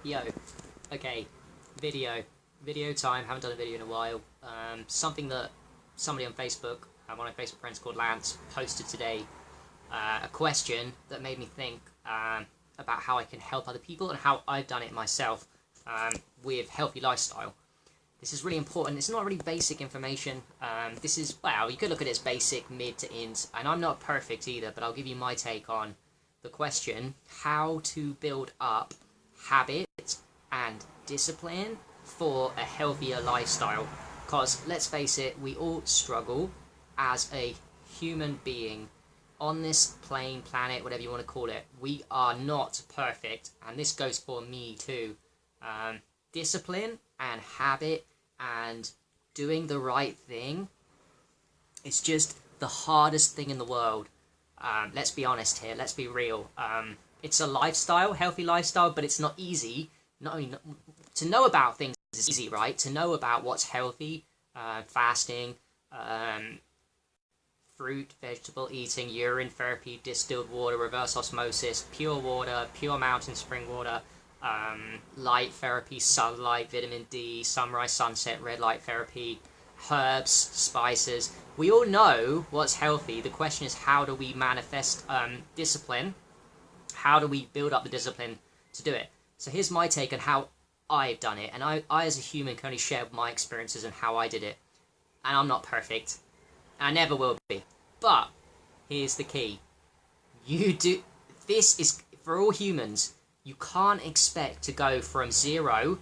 Yo, okay, video. Video time, haven't done a video in a while. Something that somebody on Facebook, one of my Facebook friends called Lance, posted today. A question that made me think about how I can help other people and how I've done it myself with healthy lifestyle. This is really important. It's not really basic information. This is, well, you could look at it as basic, mid to int, and I'm not perfect either, but I'll give you my take on the question, how to build up habits and discipline for a healthier lifestyle. Because let's face it, we all struggle as a human being on this planet, whatever you want to call it. We are not perfect, and this goes for me too. Discipline and habit and doing the right thing, it's just the hardest thing in the world. Let's be honest here, let's be real. It's a lifestyle, healthy lifestyle, but it's not easy. To know about things is easy, right? To know about what's healthy, fasting, fruit, vegetable eating, urine therapy, distilled water, reverse osmosis, pure water, pure mountain spring water, light therapy, sunlight, vitamin D, sunrise, sunset, red light therapy, herbs, spices. We all know what's healthy. The question is, how do we manifest discipline? How do we build up the discipline to do it? So here's my take on how I've done it. And I as a human can only share my experiences and how I did it. And I'm not perfect. I never will be. But here's the key. This is for all humans. You can't expect to go from zero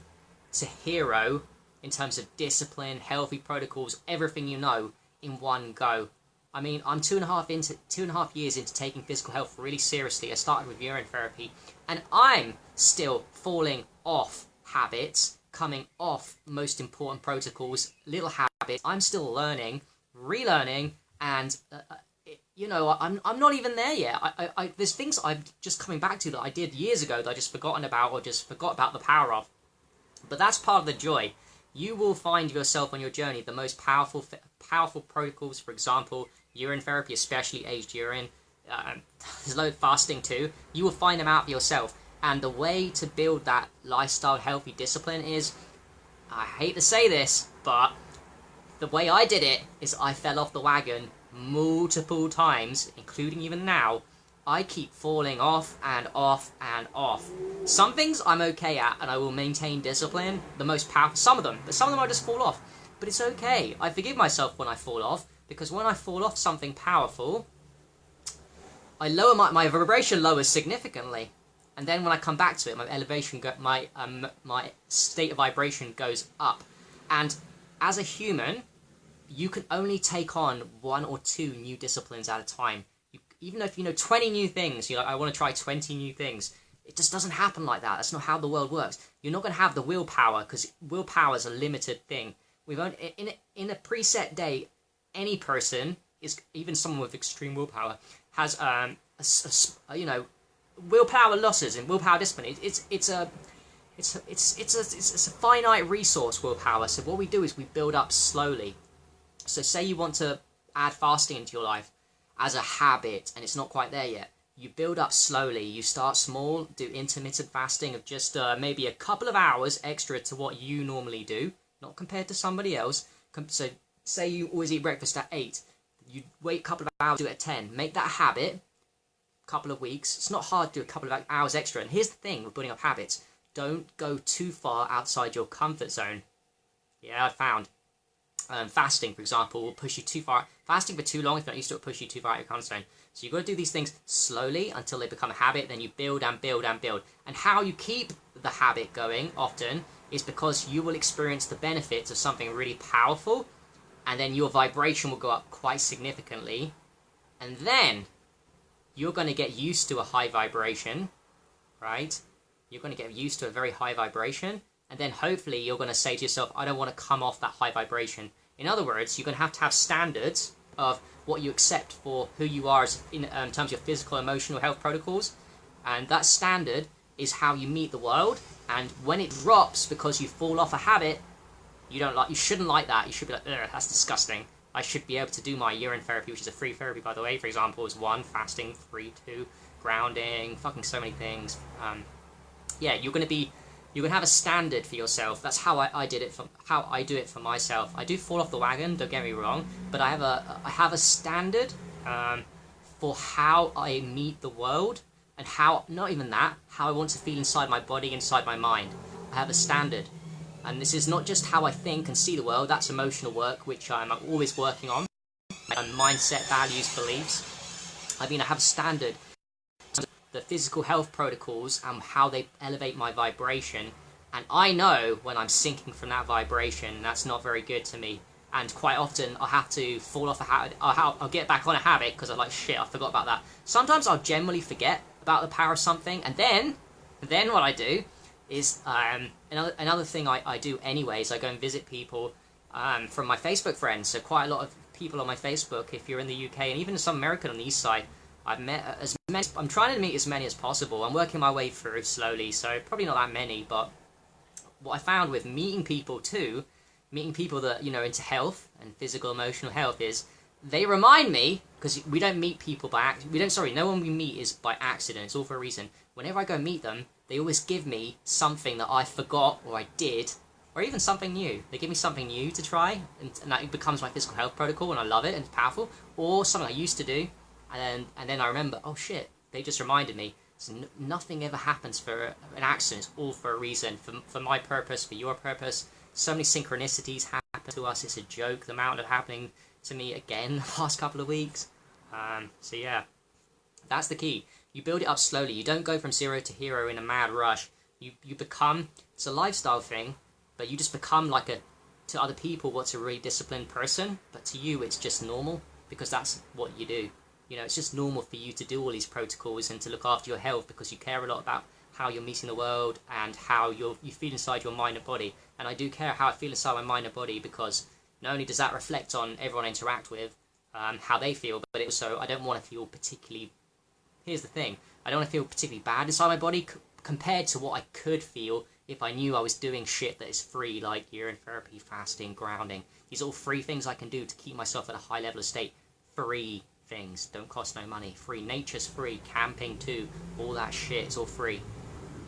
to hero in terms of discipline, healthy protocols, everything you know in one go. I mean, I'm 2.5 years into taking physical health really seriously. I started with urine therapy, and I'm still falling off habits, coming off most important protocols, little habits. I'm still learning, relearning, and I'm not even there yet. There's things I'm just coming back to that I did years ago that I just forgotten about or just forgot about the power of. But that's part of the joy. You will find yourself on your journey the most powerful protocols. For example, urine therapy, especially aged urine. There's load fasting too. You will find them out for yourself. And the way to build that lifestyle healthy discipline is, I hate to say this, but the way I did it is I fell off the wagon multiple times, including even now. I keep falling off and off and off. Some things I'm okay at and I will maintain discipline. The most powerful, some of them, but some of them I just fall off. But it's okay. I forgive myself when I fall off, because when I fall off something powerful, I lower my vibration lowers significantly. And then when I come back to it, my state of vibration goes up. And as a human, you can only take on 1 or 2 new disciplines at a time. Even if you know 20 new things, you're like, I want to try 20 new things. It just doesn't happen like that. That's not how the world works. You're not going to have the willpower, because willpower is a limited thing. We've only, in a preset day, any person, even someone with extreme willpower, has willpower losses and willpower discipline. It's a finite resource, willpower. So what we do is we build up slowly. So say you want to add fasting into your life as a habit, and it's not quite there yet. You build up slowly. You start small, do intermittent fasting of just maybe a couple of hours extra to what you normally do, not compared to somebody else. So say you always eat breakfast at 8. You wait a couple of hours, do it at 10. Make that a habit, couple of weeks. It's not hard to do a couple of hours extra. And here's the thing with building up habits. Don't go too far outside your comfort zone. Yeah, I found. Fasting, for example, will push you too far. Fasting for too long, if you're not used to it, will push you too far out of your comfort zone. So you've got to do these things slowly until they become a habit. Then you build and build and build. And how you keep the habit going often is because you will experience the benefits of something really powerful, and then your vibration will go up quite significantly. And then you're going to get used to a high vibration, right? You're going to get used to a very high vibration. And then hopefully you're going to say to yourself, I don't want to come off that high vibration. In other words, you're going to have standards of what you accept for who you are in terms of your physical, emotional health protocols. And that standard is how you meet the world. And when it drops because you fall off a habit, you shouldn't like that. You should be like, ugh, that's disgusting. I should be able to do my urine therapy, which is a free therapy, by the way, for example, is 1, fasting, 3, 2, grounding, fucking so many things. Yeah, you're going to be You can have a standard for yourself. That's how I did it. How I do it for myself. I do fall off the wagon. Don't get me wrong, but I have a standard for how I meet the world, and how, not even that, how I want to feel inside my body, inside my mind. I have a standard. And this is not just how I think and see the world, that's emotional work, which I'm always working on. And mindset, values, beliefs. I mean, I have a standard. The physical health protocols and how they elevate my vibration. And I know when I'm sinking from that vibration, that's not very good to me. And quite often I'll have to fall off a habit. I'll get back on a habit because I'm like, shit, I forgot about that. Sometimes I'll generally forget about the power of something. And then what I do is another thing I do anyway is I go and visit people from my Facebook friends. So quite a lot of people on my Facebook, if you're in the UK, and even some American on the east side, I've met as many. I'm trying to meet as many as possible. I'm working my way through slowly, so probably not that many. But what I found with meeting people too, meeting people that, you know, into health and physical, emotional health, is they remind me, because we don't meet people by no one we meet is by accident. It's all for a reason. Whenever I go meet them, they always give me something that I forgot or I did, or even something new. They give me something new to try, and that becomes my physical health protocol, and I love it, and it's powerful. Or something I used to do, and then I remember, oh shit, they just reminded me. So nothing ever happens for an accident. It's all for a reason, for my purpose, for your purpose. So many synchronicities happen to us. It's a joke, the amount of happening to me again the past couple of weeks. So yeah, that's the key. You build it up slowly. You don't go from zero to hero in a mad rush. You become, it's a lifestyle thing, but you just become like to other people what's a really disciplined person, but to you it's just normal, because that's what you do. You know, it's just normal for you to do all these protocols and to look after your health, because you care a lot about how you're meeting the world and how you feel inside your mind and body. And I do care how I feel inside my mind and body, because not only does that reflect on everyone I interact with, how they feel, but also I don't want to feel particularly, here's the thing, I don't want to feel particularly bad inside my body compared to what I could feel if I knew I was doing shit that is free, like urine therapy, fasting, grounding. These are all free things I can do to keep myself at a high level of state. Free things, don't cost no money. Free, nature's free, camping too, all that shit is all free.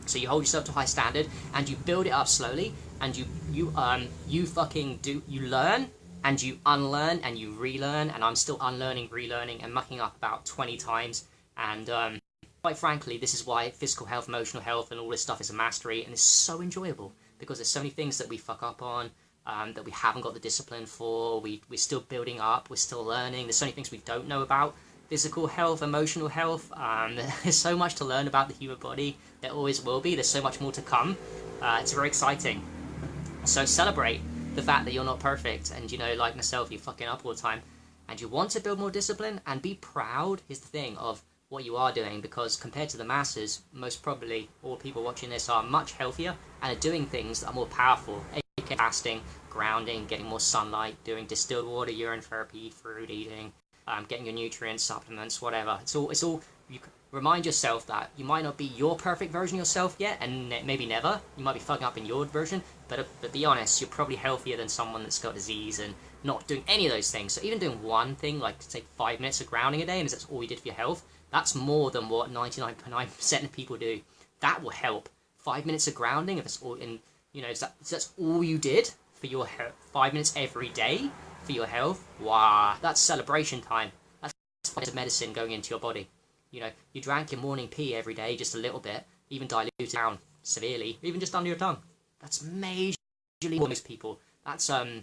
So you hold yourself to a high standard and you build it up slowly, and you fucking do, you learn and you unlearn and you relearn, and I'm still unlearning, relearning and mucking up about 20 times. And quite frankly, this is why physical health, emotional health and all this stuff is a mastery, and it's so enjoyable, because there's so many things that we fuck up on, that we haven't got the discipline for, we're still building up, we're still learning, there's so many things we don't know about physical health, emotional health. There's so much to learn about the human body, there always will be, there's so much more to come. It's very exciting. So celebrate the fact that you're not perfect, and, you know, like myself, you're fucking up all the time, and you want to build more discipline, and be proud, here's the thing, of what you are doing, because compared to the masses, most probably all people watching this are much healthier and are doing things that are more powerful, aka fasting, grounding, getting more sunlight, doing distilled water, urine therapy, fruit eating, getting your nutrients, supplements, whatever. It's all. You remind yourself that you might not be your perfect version of yourself yet, and maybe never. You might be fucking up in your version, but be honest, you're probably healthier than someone that's got disease and not doing any of those things. So even doing one thing, like say 5 minutes of grounding a day, and that's all you did for your health, that's more than what 99.9% of people do. That will help. 5 minutes of grounding, if it's all in, you know, if that's all you did for your health, 5 minutes every day for your health, wow, that's celebration time. That's medicine going into your body. You know, you drank your morning pee every day, just a little bit, even diluted down severely, even just under your tongue. That's majorly for most people. That's